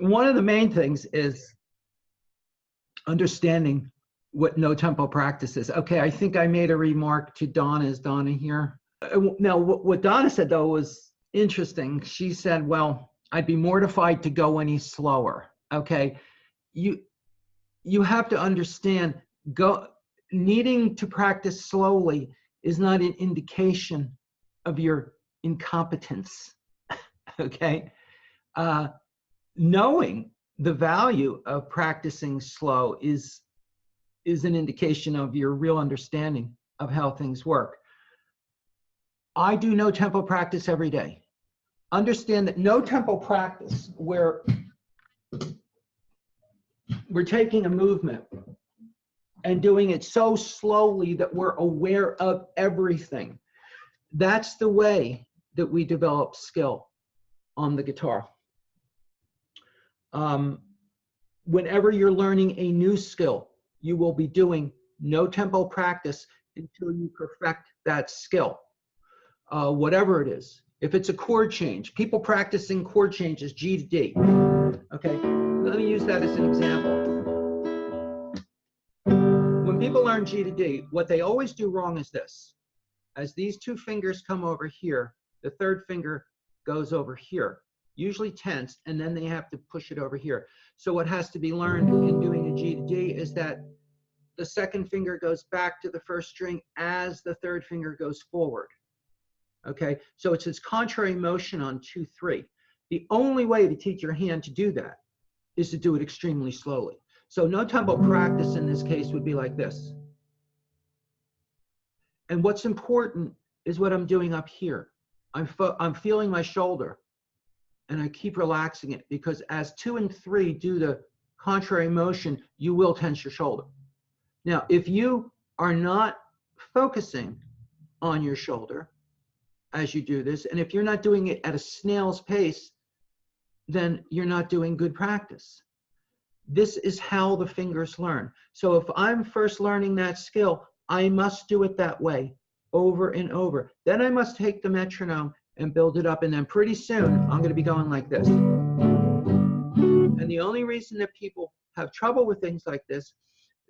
one of the main things is understanding what no tempo practice is. Okay, I think I made a remark to Donna. Is Donna here? Now, what Donna said, though, was interesting. She said, well, I'd be mortified to go any slower. Okay, you have to understand, needing to practice slowly is not an indication of your incompetence. Okay, knowing the value of practicing slow is an indication of your real understanding of how things work. I do no tempo practice every day. Understand that no tempo practice, where we're taking a movement and doing it so slowly that we're aware of everything. That's the way that we develop skill on the guitar. Whenever you're learning a new skill, you will be doing no tempo practice until you perfect that skill, whatever it is. If it's a chord change, people practicing chord changes, G to D. Okay, let me use that as an example. When people learn G to D, what they always do wrong is this. As these two fingers come over here, the third finger goes over here, usually tensed, and then they have to push it over here. So what has to be learned in doing a G to D is that the second finger goes back to the first string as the third finger goes forward. Okay, so it's this contrary motion on 2-3. The only way to teach your hand to do that is to do it extremely slowly. So no tempo practice in this case would be like this. And what's important is what I'm doing up here. I'm feeling my shoulder, and I keep relaxing it, because as 2 and 3 do the contrary motion, you will tense your shoulder. Now, if you are not focusing on your shoulder as you do this, and if you're not doing it at a snail's pace, then you're not doing good practice. This is how the fingers learn. So if I'm first learning that skill, I must do it that way over and over. Then I must take the metronome and build it up, and then pretty soon I'm going to be going like this. And the only reason that people have trouble with things like this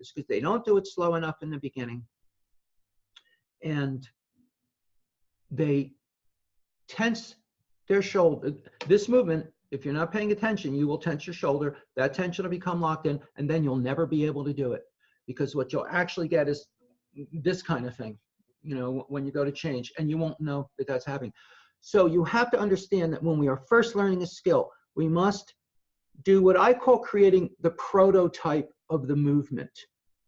is because they don't do it slow enough in the beginning, and they tense their shoulder. This movement, if you're not paying attention, you will tense your shoulder. That tension will become locked in, and then you'll never be able to do it, because what you'll actually get is this kind of thing, you know, when you go to change, and you won't know that that's happening. So you have to understand that when we are first learning a skill, we must do what I call creating the prototype of the movement.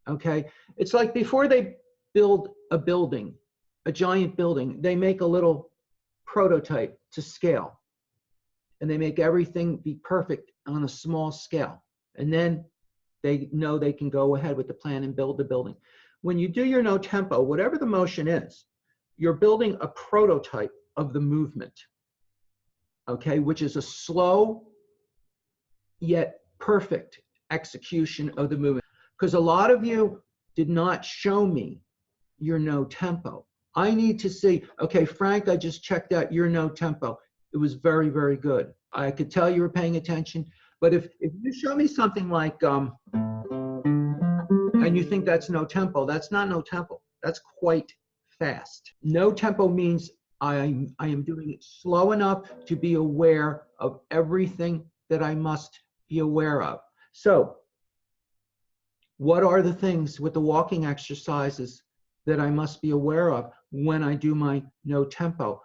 Okay, it's like before they build a building, a giant building, they make a little prototype to scale, and they make everything be perfect on a small scale, and then they know they can go ahead with the plan and build the building. When you do your no tempo, whatever the motion is, you're building a prototype of the movement, okay, which is a slow yet perfect execution of the movement. Because a lot of you did not show me your no tempo. I need to see, okay, Frank, I just checked out your no tempo. It was very, very good. I could tell you were paying attention. But if you show me something like, and you think that's no tempo, that's not no tempo. That's quite fast. No tempo means I am doing it slow enough to be aware of everything that I must be aware of. So what are the things with the walking exercises that I must be aware of when I do my no tempo?